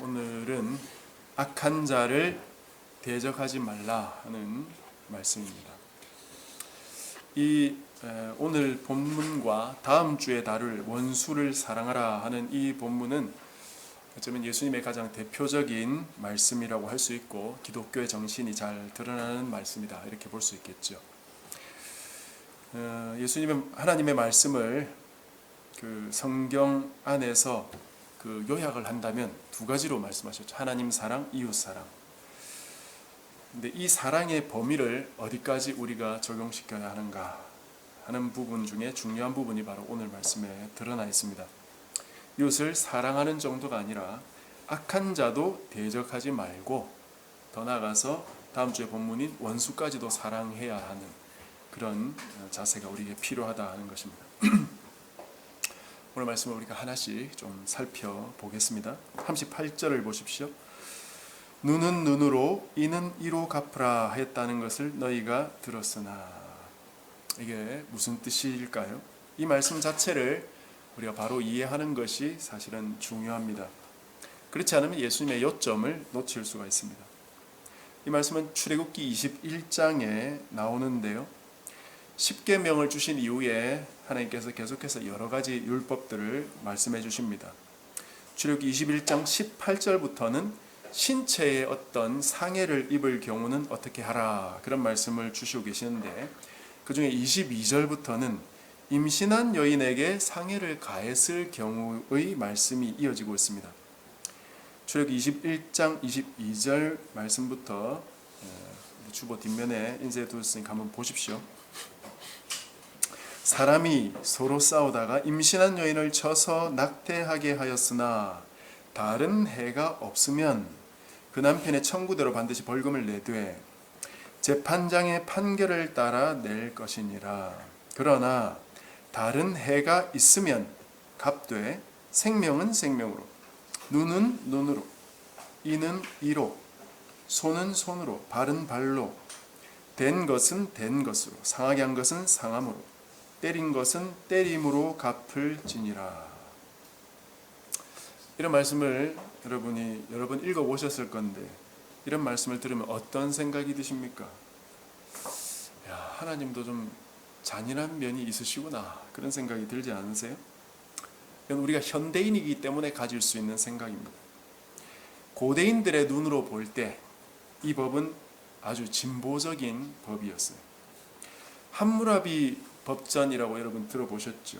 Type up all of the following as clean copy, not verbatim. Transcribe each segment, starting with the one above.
오늘은 악한 자를 대적하지 말라 하는 말씀입니다. 오늘 본문과 다음 주에 다룰 원수를 사랑하라 하는 이 본문은 어쩌면 예수님의 가장 대표적인 말씀이라고 할 수 있고 기독교의 정신이 잘 드러나는 말씀이다 이렇게 볼 수 있겠죠. 예수님의 하나님의 말씀을 그 성경 안에서 그 요약을 한다면 두 가지로 말씀하셨죠. 하나님 사랑, 이웃 사랑. 근데 이 사랑의 범위를 어디까지 우리가 적용시켜야 하는가 하는 부분 중에 중요한 부분이 바로 오늘 말씀에 드러나 있습니다. 이웃을 사랑하는 정도가 아니라 악한 자도 대적하지 말고 더 나아가서 다음 주의 본문인 원수까지도 사랑해야 하는 그런 자세가 우리에게 필요하다 하는 것입니다. 오늘 말씀을 우리가 하나씩 좀 살펴보겠습니다. 38절을 보십시오. 눈은 눈으로 이는 이로 갚으라 했다는 것을 너희가 들었으나. 이게 무슨 뜻일까요? 이 말씀 자체를 우리가 바로 이해하는 것이 사실은 중요합니다. 그렇지 않으면 예수님의 요점을 놓칠 수가 있습니다. 이 말씀은 출애굽기 21장에 나오는데요. 10계명을 주신 이후에 하나님께서 계속해서 여러 가지 율법들을 말씀해 주십니다. 출애굽기 21장 18절부터는 신체에 어떤 상해를 입을 경우는 어떻게 하라 그런 말씀을 주시고 계시는데 그 중에 22절부터는 임신한 여인에게 상해를 가했을 경우의 말씀이 이어지고 있습니다. 출애굽기 21장 22절 말씀부터 주보 뒷면에 인쇄해 두었으니까 한번 보십시오. 사람이 서로 싸우다가 임신한 여인을 쳐서 낙태하게 하였으나 다른 해가 없으면 그 남편의 청구대로 반드시 벌금을 내되 재판장의 판결을 따라 낼 것이니라. 그러나 다른 해가 있으면 갚되 생명은 생명으로, 눈은 눈으로, 이는 이로, 손은 손으로, 발은 발로, 된 것은 된 것으로, 상하게 한 것은 상함으로, 때린 것은 때림으로 갚을지니라. 이런 말씀을 여러 번 읽어보셨을 건데 이런 말씀을 들으면 어떤 생각이 드십니까? 하나님도 좀 잔인한 면이 있으시구나 그런 생각이 들지 않으세요? 이건 우리가 현대인이기 때문에 가질 수 있는 생각입니다. 고대인들의 눈으로 볼 때 이 법은 아주 진보적인 법이었어요. 함무라비 법전이라고 여러분 들어보셨죠?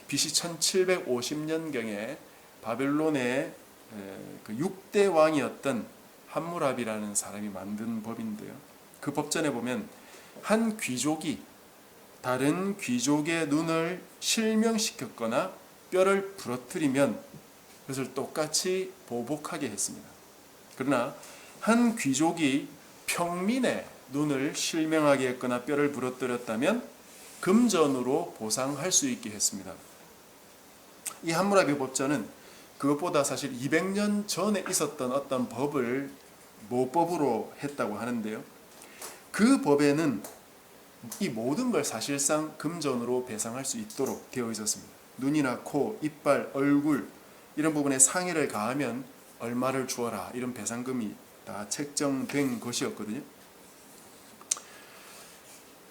BC 1750년경에 바벨론의 그 6대 왕이었던 함무라비라는 사람이 만든 법인데요. 그 법전에 보면 한 귀족이 다른 귀족의 눈을 실명시켰거나 뼈를 부러뜨리면 그것을 똑같이 보복하게 했습니다. 그러나 한 귀족이 평민의 눈을 실명하게 했거나 뼈를 부러뜨렸다면 금전으로 보상할 수 있게 했습니다. 이 함무라비 법전은 그것보다 사실 200년 전에 있었던 어떤 법을 모법으로 했다고 하는데요. 그 법에는 이 모든 걸 사실상 금전으로 배상할 수 있도록 되어 있었습니다. 눈이나 코, 이빨, 얼굴 이런 부분에 상해를 가하면 얼마를 주어라 이런 배상금이 다 책정된 것이었거든요.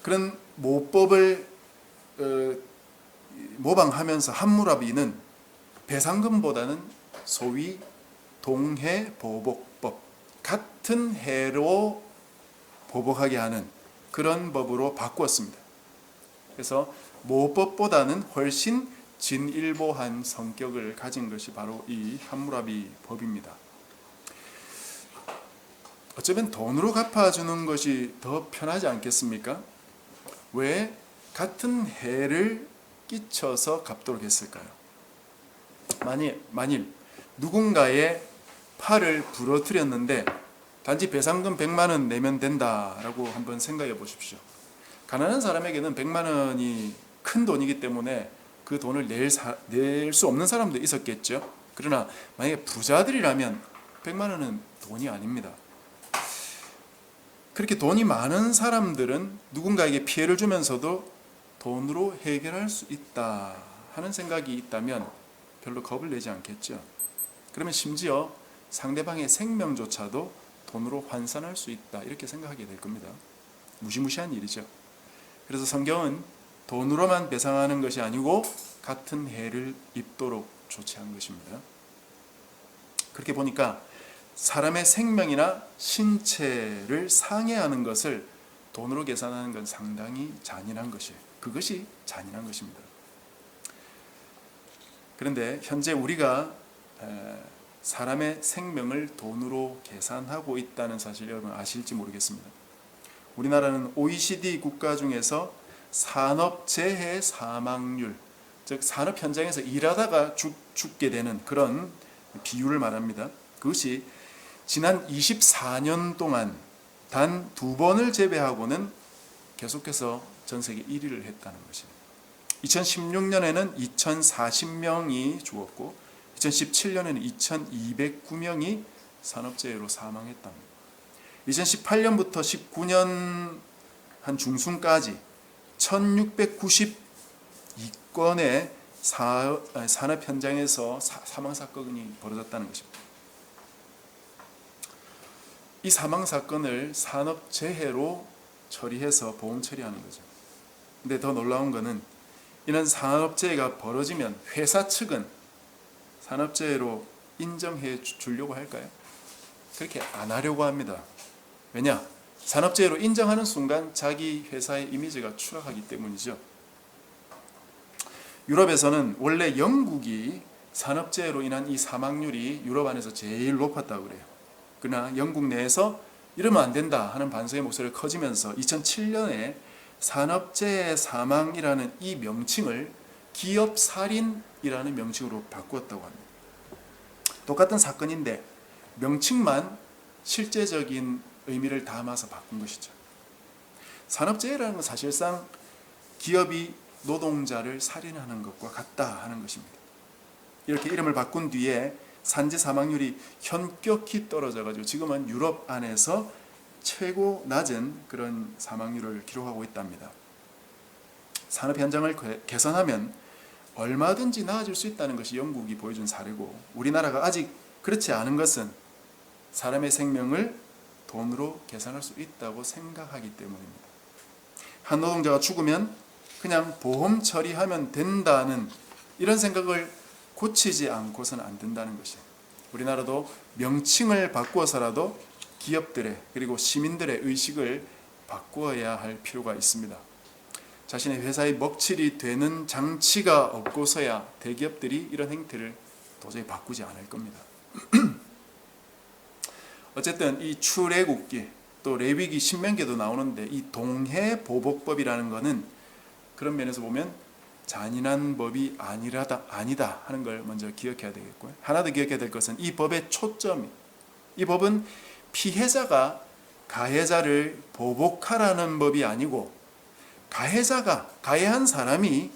그런 모법을 모방하면서 함무라비는 배상금보다는 소위 동해보복법, 같은 해로 보복하게 하는 그런 법으로 바꾸었습니다. 그래서 모법보다는 훨씬 진일보한 성격을 가진 것이 바로 이 함무라비 법입니다. 어쩌면 돈으로 갚아주는 것이 더 편하지 않겠습니까? 왜 같은 해를 끼쳐서 갚도록 했을까요? 만일 누군가의 팔을 부러뜨렸는데 단지 배상금 100만 원 내면 된다라고 한번 생각해 보십시오. 가난한 사람에게는 100만 원이 큰 돈이기 때문에 그 돈을 낼 수 없는 사람도 있었겠죠. 그러나 만약에 부자들이라면 100만 원은 돈이 아닙니다. 그렇게 돈이 많은 사람들은 누군가에게 피해를 주면서도 돈으로 해결할 수 있다 하는 생각이 있다면 별로 겁을 내지 않겠죠. 그러면 심지어 상대방의 생명조차도 돈으로 환산할 수 있다, 이렇게 생각하게 될 겁니다. 무시무시한 일이죠. 그래서 성경은 돈으로만 배상하는 것이 아니고 같은 해를 입도록 조치한 것입니다. 그렇게 보니까 사람의 생명이나 신체를 상해하는 것을 돈으로 계산하는 건 상당히 잔인한 것이에요. 그것이 잔인한 것입니다. 그런데 현재 우리가 사람의 생명을 돈으로 계산하고 있다는 사실 여러분 아실지 모르겠습니다. 우리나라는 OECD 국가 중에서 산업재해 사망률, 즉 산업 현장에서 일하다가 죽게 되는 그런 비율을 말합니다. 그것이 지난 24년 동안 단 2번을 제외하고는 계속해서 전 세계 1위를 했다는 것입니다. 2016년에는 2040명이 죽었고 2017년에는 2209명이 산업재해로 사망했답니다. 2018년부터 19년 한 중순까지 1692건의 산업 현장에서 사망 사건이 벌어졌다는 것입니다. 이 사망 사건을 산업재해로 처리해서 보험 처리하는 거죠. 근데 더 놀라운 것은 이런 산업재해가 벌어지면 회사 측은 산업재해로 인정해 주려고 할까요? 그렇게 안 하려고 합니다. 왜냐? 산업재해로 인정하는 순간 자기 회사의 이미지가 추락하기 때문이죠. 유럽에서는 원래 영국이 산업재해로 인한 이 사망률이 유럽 안에서 제일 높았다고 그래요. 그러나 영국 내에서 이러면 안 된다 하는 반성의 목소리가 커지면서 2007년에 산업재해 사망이라는 이 명칭을 기업살인이라는 명칭으로 바꾸었다고 합니다. 똑같은 사건인데 명칭만 실제적인 의미를 담아서 바꾼 것이죠. 산업재해라는 건 사실상 기업이 노동자를 살인하는 것과 같다 하는 것입니다. 이렇게 이름을 바꾼 뒤에 산재 사망률이 현격히 떨어져가지고 지금은 유럽 안에서 최고 낮은 그런 사망률을 기록하고 있답니다. 산업 현장을 개선하면 얼마든지 나아질 수 있다는 것이 영국이 보여준 사례고, 우리나라가 아직 그렇지 않은 것은 사람의 생명을 돈으로 계산할 수 있다고 생각하기 때문입니다. 한 노동자가 죽으면 그냥 보험 처리하면 된다는 이런 생각을 고치지 않고서는 안 된다는 것이에요. 우리나라도 명칭을 바꾸어서라도 기업들의 그리고 시민들의 의식을 바꾸어야 할 필요가 있습니다. 자신의 회사의 먹칠이 되는 장치가 없고서야 대기업들이 이런 행태를 도저히 바꾸지 않을 겁니다. 어쨌든 이 출애굽기 또 레위기 신명기에도 나오는데 이 동해보복법이라는 것은 그런 면에서 보면 잔인한 법이 아니다 하는 걸 먼저 기억해야 되겠고요. 하나 더 기억해야 될 것은 이 법의 초점이, 이 법은 피해자가 가해자를 보복하라는 법이 아니고 가해자가, 가해한 사람이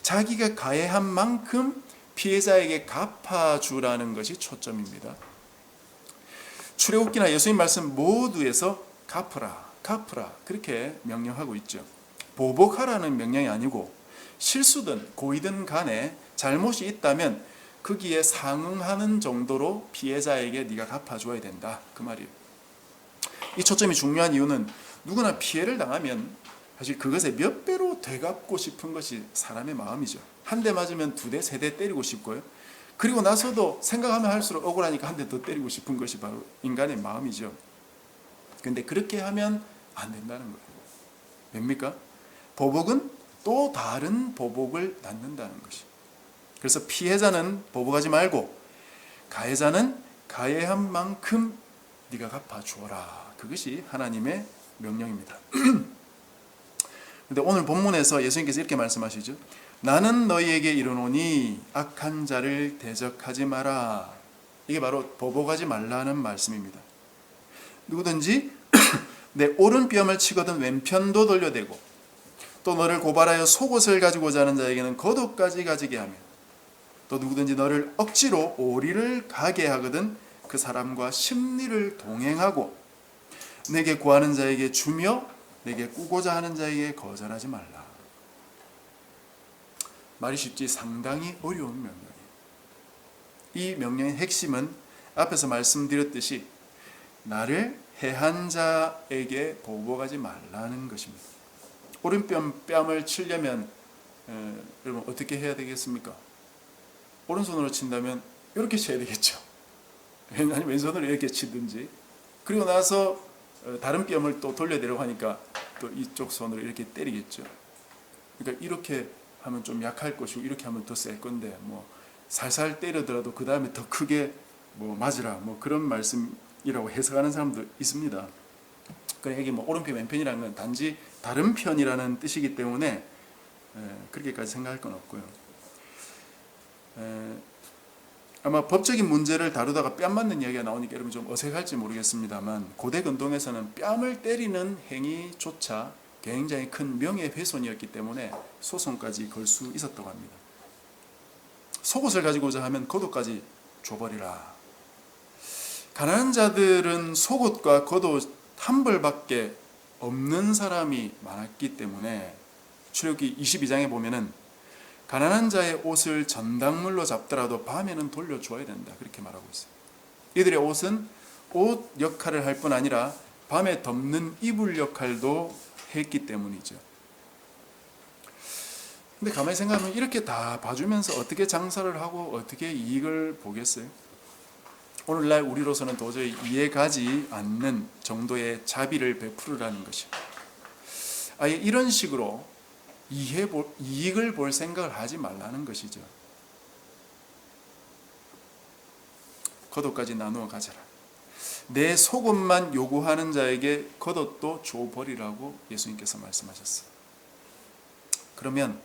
자기가 가해한 만큼 피해자에게 갚아주라는 것이 초점입니다. 출애굽기나 예수님 말씀 모두에서 갚으라 그렇게 명령하고 있죠. 보복하라는 명령이 아니고 실수든 고의든 간에 잘못이 있다면 거기에 상응하는 정도로 피해자에게 네가 갚아줘야 된다, 그 말이에요. 이 초점이 중요한 이유는 누구나 피해를 당하면 사실 그것에 몇 배로 되갚고 싶은 것이 사람의 마음이죠. 한 대 맞으면 2대, 3대 때리고 싶고요. 그리고 나서도 생각하면 할수록 억울하니까 한 대 더 때리고 싶은 것이 바로 인간의 마음이죠. 그런데 그렇게 하면 안 된다는 거예요. 뭡니까? 보복은 또 다른 보복을 낳는다는 것이. 그래서 피해자는 보복하지 말고 가해자는 가해한 만큼 네가 갚아주어라. 그것이 하나님의 명령입니다. 그런데 오늘 본문에서 예수님께서 이렇게 말씀하시죠. 나는 너희에게 이르노니 악한 자를 대적하지 마라. 이게 바로 보복하지 말라는 말씀입니다. 누구든지 내 오른뼘을 치거든 왼편도 돌려대고 또 너를 고발하여 속옷을 가지고자 하는 자에게는 겉옷까지 가지게 하며 또 누구든지 너를 억지로 오리를 가게 하거든 그 사람과 심리를 동행하고 내게 구하는 자에게 주며 내게 꾸고자 하는 자에게 거절하지 말라. 말이 쉽지 상당히 어려운 명령이에요. 이 명령의 핵심은 앞에서 말씀드렸듯이 나를 해한 자에게 보복하지 말라는 것입니다. 오른뺨을 치려면 여러분 어떻게 해야 되겠습니까? 오른손으로 친다면 이렇게 쳐야 되겠죠. 아니면 왼손으로 이렇게 치든지. 그리고 나서 다른 뺨을 또 돌려내려고 하니까 또 이쪽 손으로 이렇게 때리겠죠. 그러니까 이렇게 하면 좀 약할 것이고 이렇게 하면 더 셀 건데 뭐 살살 때리더라도 그 다음에 더 크게 뭐 맞으라 뭐 그런 말씀이라고 해석하는 사람도 있습니다. 그러니까 여기 뭐 오른편 왼편이라는 건 단지 다른 편이라는 뜻이기 때문에 그렇게까지 생각할 건 없고요. 아마 법적인 문제를 다루다가 뺨 맞는 이야기가 나오니까 여러분 좀 어색할지 모르겠습니다만 고대 근동에서는 뺨을 때리는 행위조차 굉장히 큰 명예훼손이었기 때문에 소송까지 걸 수 있었다고 합니다. 속옷을 가지고자 하면 겉옷까지 줘버리라. 가난한 자들은 속옷과 겉옷 한 벌밖에 없는 사람이 많았기 때문에 출애굽기 22장에 보면은 가난한 자의 옷을 전당물로 잡더라도 밤에는 돌려주어야 된다 그렇게 말하고 있어요. 이들의 옷은 옷 역할을 할 뿐 아니라 밤에 덮는 이불 역할도 했기 때문이죠. 근데 가만히 생각하면 이렇게 다 봐주면서 어떻게 장사를 하고 어떻게 이익을 보겠어요? 오늘날 우리로서는 도저히 이해가지 않는 정도의 자비를 베푸르라는 것입니다. 아예 이런 식으로 이익을 볼 생각을 하지 말라는 것이죠. 겉옷까지 나누어 가져라. 내 속옷만 요구하는 자에게 겉옷도 줘버리라고 예수님께서 말씀하셨어요. 그러면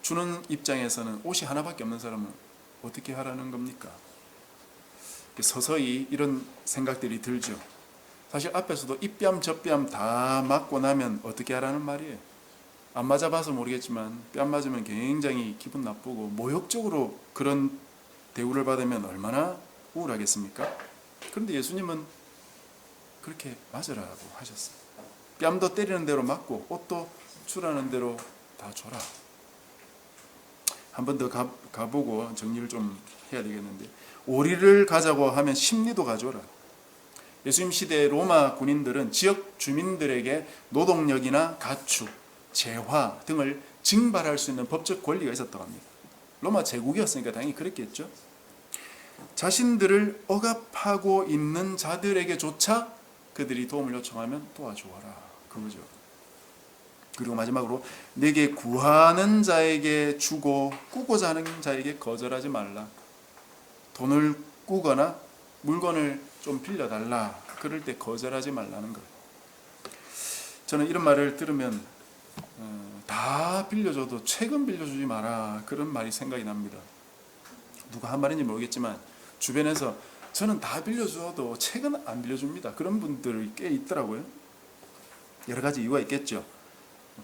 주는 입장에서는 옷이 하나밖에 없는 사람은 어떻게 하라는 겁니까? 서서히 이런 생각들이 들죠. 사실 앞에서도 이뺨 저뺨 다 맞고 나면 어떻게 하라는 말이에요. 안 맞아봐서 모르겠지만 뺨 맞으면 굉장히 기분 나쁘고 모욕적으로 그런 대우를 받으면 얼마나 우울하겠습니까? 그런데 예수님은 그렇게 맞으라고 하셨어요. 뺨도 때리는 대로 맞고 옷도 주라는 대로 다 줘라. 한 번 더 가보고 정리를 좀 해야 되겠는데, 오리를 가자고 하면 심리도 가져라. 예수님 시대 로마 군인들은 지역 주민들에게 노동력이나 가축, 재화 등을 징발할 수 있는 법적 권리가 있었다고 합니다. 로마 제국이었으니까 당연히 그랬겠죠. 자신들을 억압하고 있는 자들에게조차 그들이 도움을 요청하면 도와주어라 그거죠. 그리고 마지막으로 내게 구하는 자에게 주고 꾸고자 하는 자에게 거절하지 말라. 돈을 꾸거나 물건을 좀 빌려달라 그럴 때 거절하지 말라는 거예요. 저는 이런 말을 들으면 다 빌려줘도 책은 빌려주지 마라 그런 말이 생각이 납니다. 누가 한 말인지 모르겠지만 주변에서 저는 다 빌려줘도 책은 안 빌려줍니다 그런 분들이 꽤 있더라고요. 여러 가지 이유가 있겠죠.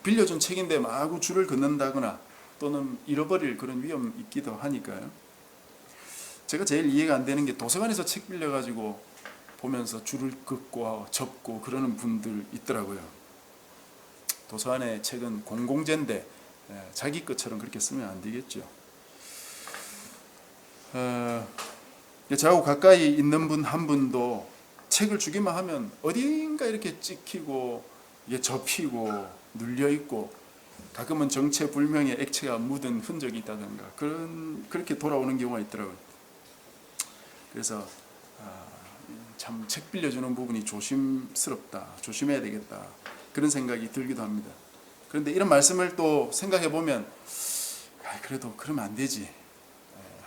빌려준 책인데 마구 줄을 긋는다거나 또는 잃어버릴 그런 위험이 있기도 하니까요. 제가 제일 이해가 안 되는 게 도서관에서 책 빌려가지고 보면서 줄을 긋고 접고 그러는 분들 있더라고요. 도서관의 책은 공공재인데 자기 것처럼 그렇게 쓰면 안 되겠죠. 저하고 가까이 있는 분 한 분도 책을 주기만 하면 어딘가 이렇게 찍히고 이게 접히고 눌려있고 가끔은 정체불명의 액체가 묻은 흔적이 있다든가 그렇게 돌아오는 경우가 있더라고요. 그래서 참 책 빌려주는 부분이 조심스럽다, 조심해야 되겠다 그런 생각이 들기도 합니다. 그런데 이런 말씀을 또 생각해 보면 그래도 그러면 안 되지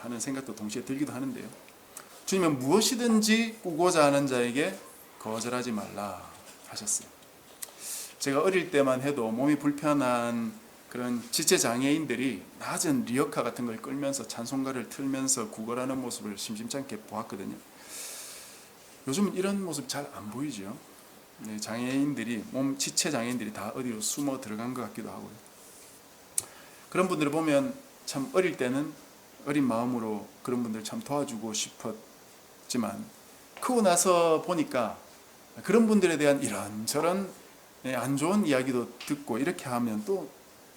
하는 생각도 동시에 들기도 하는데요. 주님은 무엇이든지 꾸고자 하는 자에게 거절하지 말라 하셨어요. 제가 어릴 때만 해도 몸이 불편한 그런 지체장애인들이 낮은 리어카 같은 걸 끌면서 찬송가를 틀면서 구걸하는 모습을 심심찮게 보았거든요. 요즘은 이런 모습 잘 안 보이죠. 장애인들이, 지체장애인들이 다 어디로 숨어 들어간 것 같기도 하고요. 그런 분들을 보면 참 어릴 때는 어린 마음으로 그런 분들 참 도와주고 싶었지만 크고 나서 보니까 그런 분들에 대한 이런저런 안 좋은 이야기도 듣고 이렇게 하면 또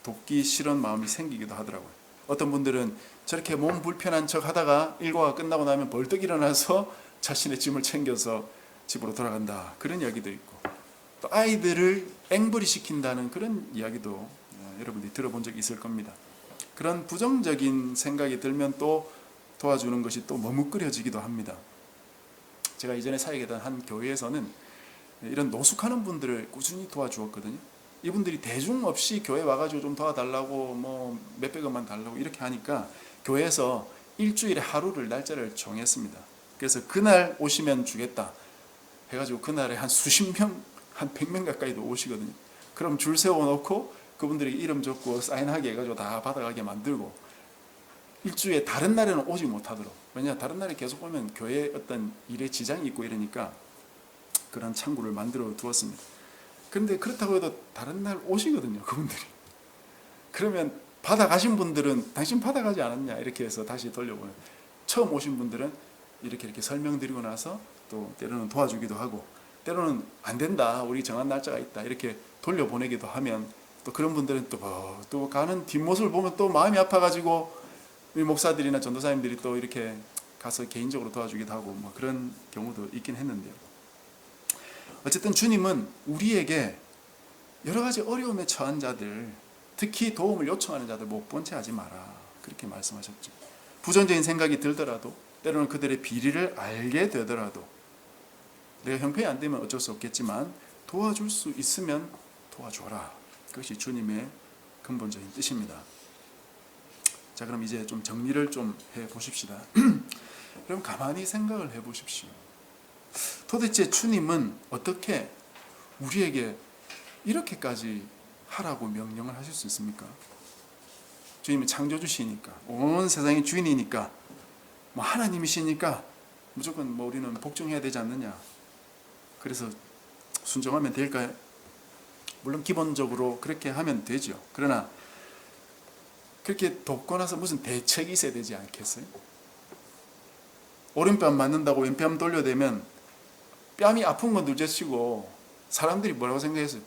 돕기 싫은 마음이 생기기도 하더라고요. 어떤 분들은 저렇게 몸 불편한 척 하다가 일과가 끝나고 나면 벌떡 일어나서 자신의 짐을 챙겨서 집으로 돌아간다, 그런 이야기도 있고, 또 아이들을 앵벌이 시킨다는 그런 이야기도 여러분들이 들어본 적 있을 겁니다. 그런 부정적인 생각이 들면 또 도와주는 것이 또 머뭇거려지기도 합니다. 제가 이전에 사역했던 한 교회에서는 이런 노숙하는 분들을 꾸준히 도와주었거든요. 이분들이 대중 없이 교회 와가지고 좀 도와달라고 뭐 몇백 원만 달라고 이렇게 하니까 교회에서 일주일에 하루를 날짜를 정했습니다. 그래서 그날 오시면 주겠다 해가지고 그날에 한 수십 명, 한 100명 가까이도 오시거든요. 그럼 줄 세워놓고 그분들에게 이름 적고 사인하게 해가지고 다 받아가게 만들고, 일주일에 다른 날에는 오지 못하도록. 왜냐, 다른 날에 계속 오면 교회에 어떤 일에 지장이 있고 이러니까 그런 창구를 만들어 두었습니다. 그런데 그렇다고 해도 다른 날 오시거든요, 그분들이. 그러면 받아가신 분들은 당신 받아가지 않았냐 이렇게 해서 다시 돌려보내요. 처음 오신 분들은 이렇게 설명드리고 나서 또 때로는 도와주기도 하고, 때로는 안 된다, 우리 정한 날짜가 있다 이렇게 돌려보내기도 하면, 또 그런 분들은 또 가는 뒷모습을 보면 또 마음이 아파가지고 우리 목사들이나 전도사님들이 또 이렇게 가서 개인적으로 도와주기도 하고 뭐 그런 경우도 있긴 했는데요. 어쨌든 주님은 우리에게 여러 가지 어려움에 처한 자들, 특히 도움을 요청하는 자들 못 본 채 하지 마라, 그렇게 말씀하셨죠. 부정적인 생각이 들더라도, 때로는 그들의 비리를 알게 되더라도, 내가 형편이 안 되면 어쩔 수 없겠지만 도와줄 수 있으면 도와줘라. 그것이 주님의 근본적인 뜻입니다. 자, 그럼 이제 좀 정리를 좀 해보십시다. 그럼 가만히 생각을 해보십시오. 도대체 주님은 어떻게 우리에게 이렇게까지 하라고 명령을 하실 수 있습니까? 주님은 창조주시니까, 온 세상의 주인이니까, 뭐 하나님이시니까 무조건 뭐 우리는 복종해야 되지 않느냐, 그래서 순종하면 될까요? 물론 기본적으로 그렇게 하면 되죠. 그러나 그렇게 돕고 나서 무슨 대책이 있어야 되지 않겠어요? 오른뺨 맞는다고 왼뺨 돌려대면 뺨이 아픈 건 둘째치고 사람들이 뭐라고 생각했어요?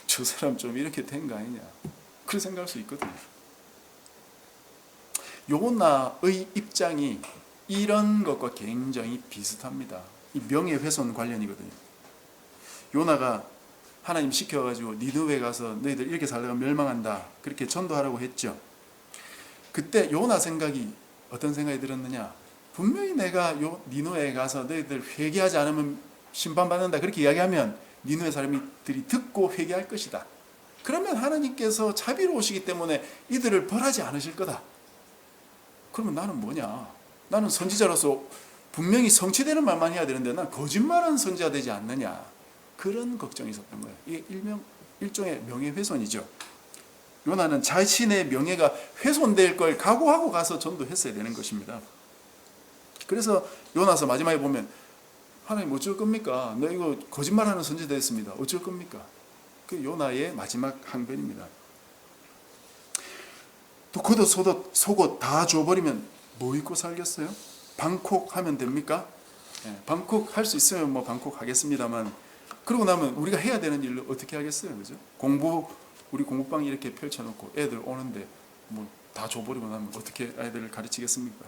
저 사람 좀 이렇게 된 거 아니냐, 그렇게 생각할 수 있거든요. 요나의 입장이 이런 것과 굉장히 비슷합니다. 이 명예훼손 관련이거든요. 요나가 하나님 시켜가지고 니느웨 가서 너희들 이렇게 살다가 멸망한다, 그렇게 전도하라고 했죠. 그때 요나 생각이 어떤 생각이 들었느냐, 분명히 내가 니느웨에 가서 너희들 회개하지 않으면 심판받는다 그렇게 이야기하면 니느웨 사람들이 듣고 회개할 것이다. 그러면 하나님께서 자비로우시기 때문에 이들을 벌하지 않으실 거다. 그러면 나는 뭐냐, 나는 선지자로서 분명히 성취되는 말만 해야 되는데 난 거짓말하는 선지자 되지 않느냐, 그런 걱정이 있었던 거예요. 이게 일종의 명예훼손이죠. 요나는 자신의 명예가 훼손될 걸 각오하고 가서 전도했어야 되는 것입니다. 그래서 요나서 마지막에 보면 하나님 어쩔 겁니까? 너 이거 거짓말하는 선지자 됐습니다. 어쩔 겁니까? 그 요나의 마지막 항변입니다. 또 겉옷 속옷 다 줘버리면 뭐 입고 살겠어요? 방콕하면 됩니까? 방콕 할 수 있으면 뭐 방콕 하겠습니다만, 그러고 나면 우리가 해야 되는 일을 어떻게 하겠어요, 그죠? 우리 공부방 이렇게 펼쳐놓고 애들 오는데 뭐 다 줘버리고 나면 어떻게 아이들을 가르치겠습니까?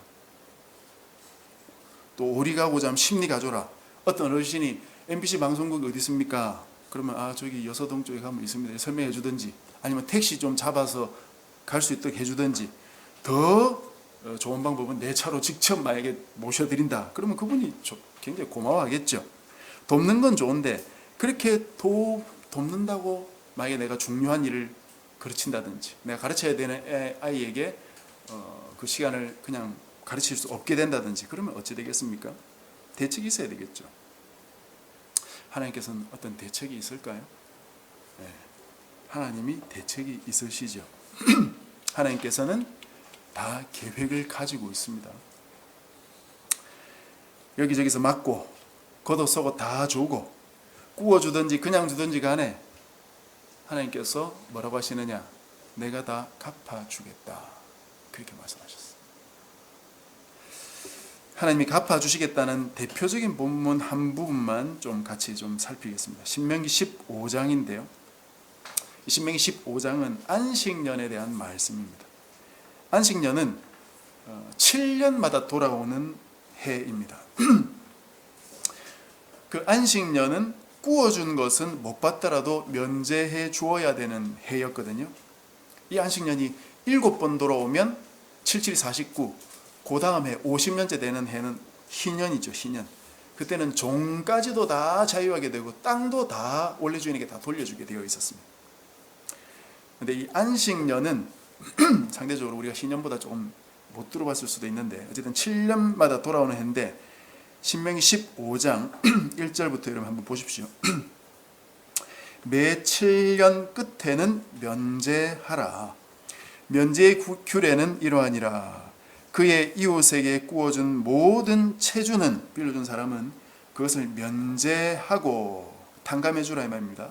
또 오리 가고자 하면 심리 가줘라. 어떤 어르신이 MBC 방송국 어디 있습니까? 그러면 저기 여서동 쪽에 가면 있습니다, 설명해 주든지, 아니면 택시 좀 잡아서 갈 수 있도록 해주든지, 더 좋은 방법은 내 차로 직접 만약에 모셔드린다, 그러면 그분이 굉장히 고마워하겠죠. 돕는 건 좋은데 그렇게 돕는다고 만약에 내가 중요한 일을 가르친다든지, 내가 가르쳐야 되는 아이에게 그 시간을 그냥 가르칠 수 없게 된다든지, 그러면 어찌 되겠습니까? 대책이 있어야 되겠죠. 하나님께서는 어떤 대책이 있을까요? 네. 하나님이 대책이 있으시죠. 하나님께서는 다 계획을 가지고 있습니다. 여기저기서 맞고 겉옷 속옷 다 주고 구워주든지 그냥 주든지 간에 하나님께서 뭐라고 하시느냐, 내가 다 갚아주겠다, 그렇게 말씀하셨어요. 하나님이 갚아주시겠다는 대표적인 본문 한 부분만 좀 같이 좀 살피겠습니다. 신명기 15장인데요. 신명기 15장은 안식년에 대한 말씀입니다. 안식년은 7년마다 돌아오는 해입니다. 그 안식년은 구워준 것은 못 받더라도 면제해 주어야 되는 해였거든요. 이 안식년이 7번 돌아오면 77, 49, 그 다음 해 50년째 되는 해는 희년이죠. 희년. 그때는 종까지도 다 자유하게 되고 땅도 다 원래 주인에게 다 돌려주게 되어 있었습니다. 근데 이 안식년은 상대적으로 우리가 희년보다 조금 못 들어봤을 수도 있는데 어쨌든 7년마다 돌아오는 해인데 신명기 15장 1절부터 여러분 한번 보십시오. 매 7년 끝에는 면제하라. 면제의 규례는 이러하니라. 그의 이웃에게 구워준 모든 체주는, 빌려준 사람은 그것을 면제하고 탕감해 주라 이 말입니다.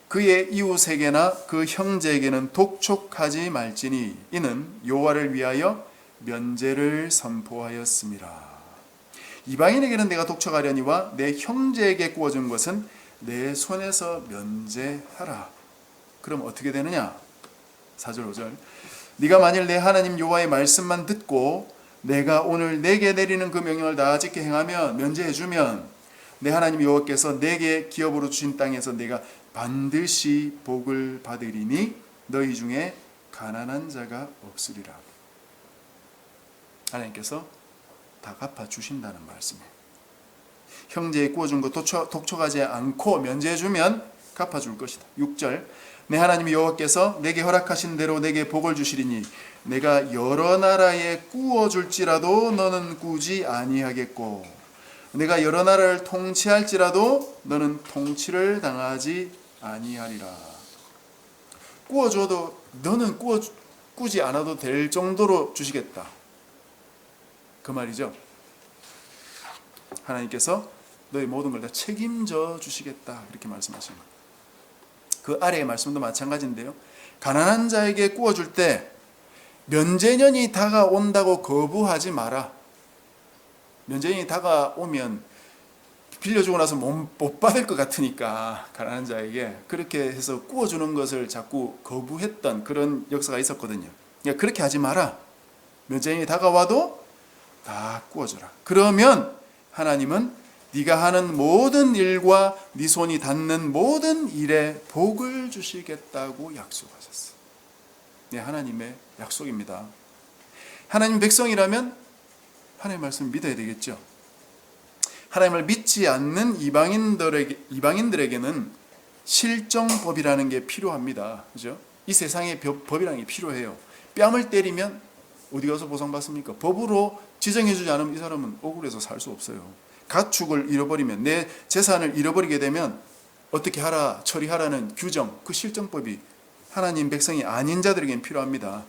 그의 이웃에게나 그 형제에게는 독촉하지 말지니 이는 여호와를 위하여 면제를 선포하였음이라. 이방인에게는 내가 독촉하려니와 내 형제에게 구워준 것은 내 손에서 면제하라. 그럼 어떻게 되느냐? 4절 5절. 네가 만일 내 하나님 여호와의 말씀만 듣고 내가 오늘 내게 내리는 그 명령을 다 지켜 행하면, 면제해 주면 내 하나님 여호와께서 내게 기업으로 주신 땅에서 내가 반드시 복을 받으리니 너희 중에 가난한 자가 없으리라. 하나님께서 다 갚아주신다는 말씀이에요. 형제에 구워준 것 독촉하지 않고 면제해주면 갚아줄 것이다. 6절. 내 하나님 여호와께서 내게 허락하신 대로 내게 복을 주시리니 내가 여러 나라에 구워줄지라도 너는 꾸지 아니하겠고 내가 여러 나라를 통치할지라도 너는 통치를 당하지 아니하리라. 구워줘도 너는 꾸지 않아도 될 정도로 주시겠다. 그 말이죠. 하나님께서 너의 모든 걸 다 책임져 주시겠다 이렇게 말씀하십니다. 그 아래의 말씀도 마찬가지인데요. 가난한 자에게 구워줄 때 면제년이 다가온다고 거부하지 마라. 면제년이 다가오면 빌려주고 나서 못 받을 것 같으니까 가난한 자에게 그렇게 해서 구워주는 것을 자꾸 거부했던 그런 역사가 있었거든요. 그러니까 그렇게 하지 마라. 면제년이 다가와도 다 구워줘라. 그러면 하나님은 네가 하는 모든 일과 네 손이 닿는 모든 일에 복을 주시겠다고 약속하셨어요. 네, 하나님의 약속입니다. 하나님 백성이라면 하나님의 말씀을 믿어야 되겠죠. 하나님을 믿지 않는 이방인들에게는 실정법이라는 게 필요합니다. 그죠? 이 세상에 법이라는 게 필요해요. 뺨을 때리면 어디 가서 보상받습니까? 법으로 지정해주지 않으면 이 사람은 억울해서 살 수 없어요. 가축을 잃어버리면, 내 재산을 잃어버리게 되면 어떻게 하라, 처리하라는 규정, 그 실정법이 하나님 백성이 아닌 자들에게는 필요합니다.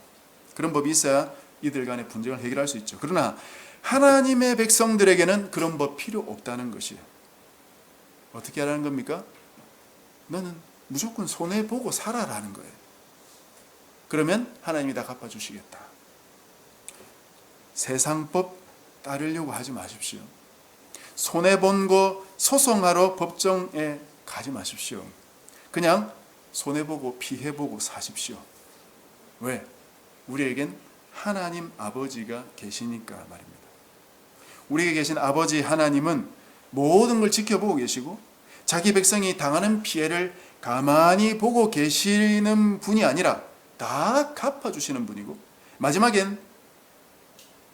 그런 법이 있어야 이들 간의 분쟁을 해결할 수 있죠. 그러나 하나님의 백성들에게는 그런 법 필요 없다는 것이에요. 어떻게 하라는 겁니까? 너는 무조건 손해보고 살아라는 거예요. 그러면 하나님이 다 갚아주시겠다. 세상법 따르려고 하지 마십시오. 손해본 거 소송하러 법정에 가지 마십시오. 그냥 손해보고 피해보고 사십시오. 왜? 우리에겐 하나님 아버지가 계시니까 말입니다. 우리에게 계신 아버지 하나님은 모든 걸 지켜보고 계시고 자기 백성이 당하는 피해를 가만히 보고 계시는 분이 아니라 다 갚아주시는 분이고 마지막엔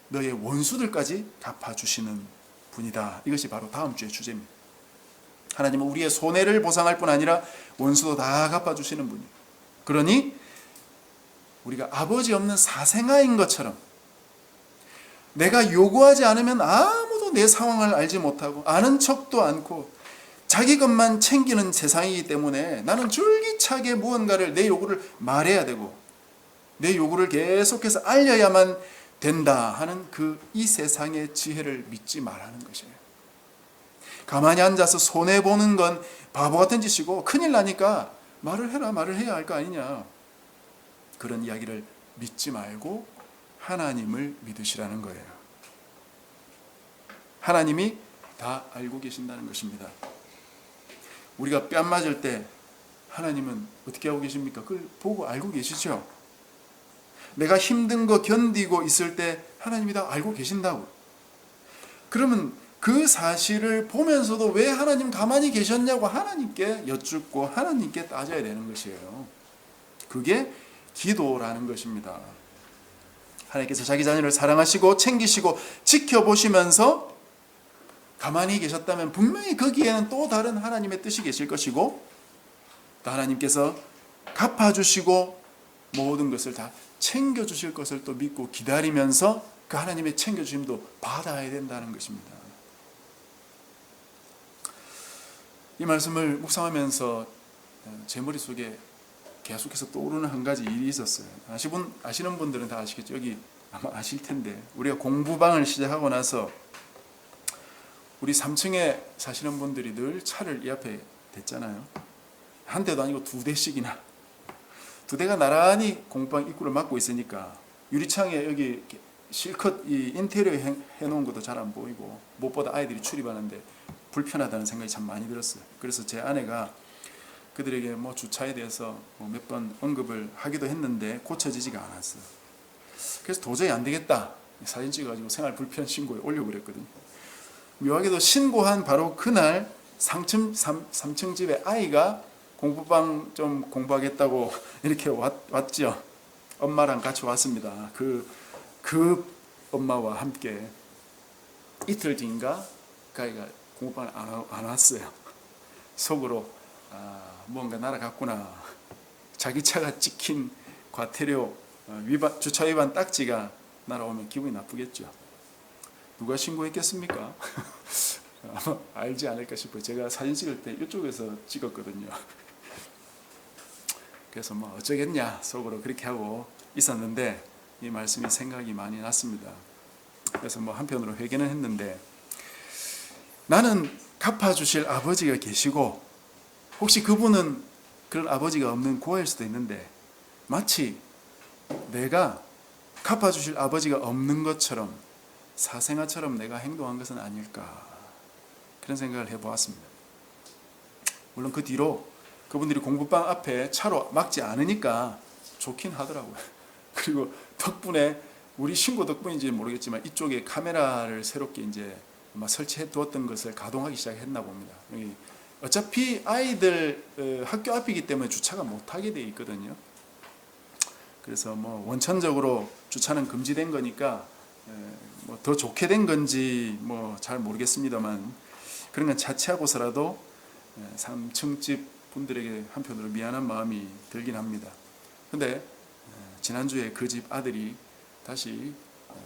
너의 원수들까지 갚아주시는 분이다. 이것이 바로 다음 주의 주제입니다. 하나님은 우리의 손해를 보상할 뿐 아니라 원수도 다 갚아주시는 분이에요. 그러니 우리가 아버지 없는 사생아인 것처럼 내가 요구하지 않으면 아무도 내 상황을 알지 못하고 아는 척도 않고 자기 것만 챙기는 세상이기 때문에 나는 줄기차게 무언가를 내 요구를 말해야 되고 내 요구를 계속해서 알려야만 된다 하는 이 세상의 지혜를 믿지 말라는 것이에요. 가만히 앉아서 손해보는 건 바보 같은 짓이고 큰일 나니까 말을 해야 할 거 아니냐. 그런 이야기를 믿지 말고 하나님을 믿으시라는 거예요. 하나님이 다 알고 계신다는 것입니다. 우리가 뺨 맞을 때 하나님은 어떻게 하고 계십니까? 그걸 보고 알고 계시죠? 내가 힘든 거 견디고 있을 때 하나님이 다 알고 계신다고. 그러면 그 사실을 보면서도 왜 하나님 가만히 계셨냐고 하나님께 여쭙고 하나님께 따져야 되는 것이에요. 그게 기도라는 것입니다. 하나님께서 자기 자녀를 사랑하시고 챙기시고 지켜보시면서 가만히 계셨다면 분명히 거기에는 또 다른 하나님의 뜻이 계실 것이고, 또 하나님께서 갚아주시고 모든 것을 다 챙겨주실 것을 또 믿고 기다리면서 그 하나님의 챙겨주심도 받아야 된다는 것입니다. 이 말씀을 묵상하면서 제 머릿속에 계속해서 떠오르는 한 가지 일이 있었어요. 아시는 분들은 다 아시겠죠. 여기 아마 아실 텐데, 우리가 공부방을 시작하고 나서 우리 3층에 사시는 분들이 늘 차를 이 앞에 댔잖아요. 한 대도 아니고 2대씩이나. 2대가 나란히 공부방 입구를 막고 있으니까 유리창에 여기 실컷 이 인테리어 해놓은 것도 잘 안 보이고, 무엇보다 아이들이 출입하는데 불편하다는 생각이 참 많이 들었어요. 그래서 제 아내가 그들에게 뭐 주차에 대해서 몇 번 언급을 하기도 했는데 고쳐지지가 않았어요. 그래서 도저히 안 되겠다, 사진 찍어가지고 생활 불편 신고에 올려고 그랬거든요. 묘하게도 신고한 바로 그날 3층 집에 아이가 공부방 좀 공부하겠다고 이렇게 왔죠. 엄마랑 같이 왔습니다. 그 엄마와 함께. 이틀 뒤인가 그 아이가 공부방을 안 왔어요. 속으로 뭔가 날아갔구나. 자기 차가 찍힌 과태료 주차 위반 딱지가 날아오면 기분이 나쁘겠죠. 누가 신고했겠습니까? 아마 알지 않을까 싶어요. 제가 사진 찍을 때 이쪽에서 찍었거든요. 그래서 뭐 어쩌겠냐 속으로 그렇게 하고 있었는데, 이 말씀이 생각이 많이 났습니다. 그래서 뭐 한편으로 회개는 했는데, 나는 갚아주실 아버지가 계시고, 혹시 그분은 그런 아버지가 없는 고아일 수도 있는데, 마치 내가 갚아주실 아버지가 없는 것처럼 사생아처럼 내가 행동한 것은 아닐까, 그런 생각을 해보았습니다. 물론 그 뒤로 그분들이 공부방 앞에 차로 막지 않으니까 좋긴 하더라고요. 그리고 덕분에, 우리 신고 덕분인지 모르겠지만 이쪽에 카메라를 새롭게 이제 아마 설치해 두었던 것을 가동하기 시작했나 봅니다. 어차피 아이들 학교 앞이기 때문에 주차가 못하게 돼 있거든요. 그래서 뭐 원천적으로 주차는 금지된 거니까 뭐 더 좋게 된 건지 뭐 잘 모르겠습니다만, 그런 건 차치하고서라도 3층 집 분들에게 한편으로 미안한 마음이 들긴 합니다. 근데 지난주에 그 집 아들이 다시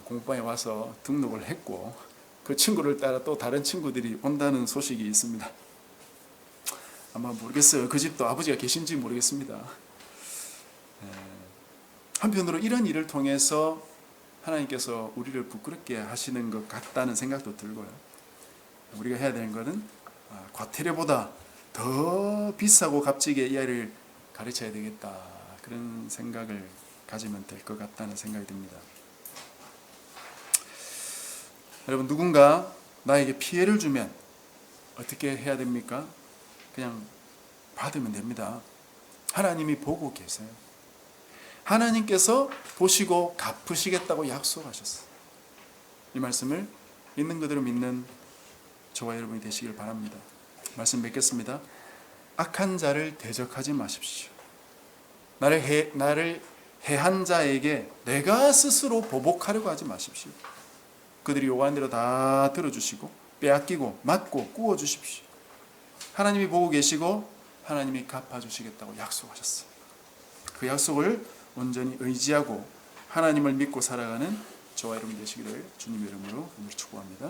공부방에 와서 등록을 했고, 그 친구를 따라 또 다른 친구들이 온다는 소식이 있습니다. 아마 모르겠어요. 그 집도 아버지가 계신지 모르겠습니다. 한편으로 이런 일을 통해서 하나님께서 우리를 부끄럽게 하시는 것 같다는 생각도 들고요. 우리가 해야 되는 것은 과태료보다 더 비싸고 값지게 이 아이를 가르쳐야 되겠다, 그런 생각을 가지면 될 것 같다는 생각이 듭니다. 여러분, 누군가 나에게 피해를 주면 어떻게 해야 됩니까? 그냥 받으면 됩니다. 하나님이 보고 계세요. 하나님께서 보시고 갚으시겠다고 약속하셨어요. 이 말씀을 있는 그대로 믿는 저와 여러분이 되시길 바랍니다. 말씀 맺겠습니다. 악한 자를 대적하지 마십시오. 나를 해한 자에게 내가 스스로 보복하려고 하지 마십시오. 그들이 요구하는 대로 다 들어주시고 빼앗기고 맞고 구워주십시오. 하나님이 보고 계시고 하나님이 갚아주시겠다고 약속하셨어요. 그 약속을 온전히 의지하고 하나님을 믿고 살아가는 저와 여러분 되시기를 주님의 이름으로 축복합니다.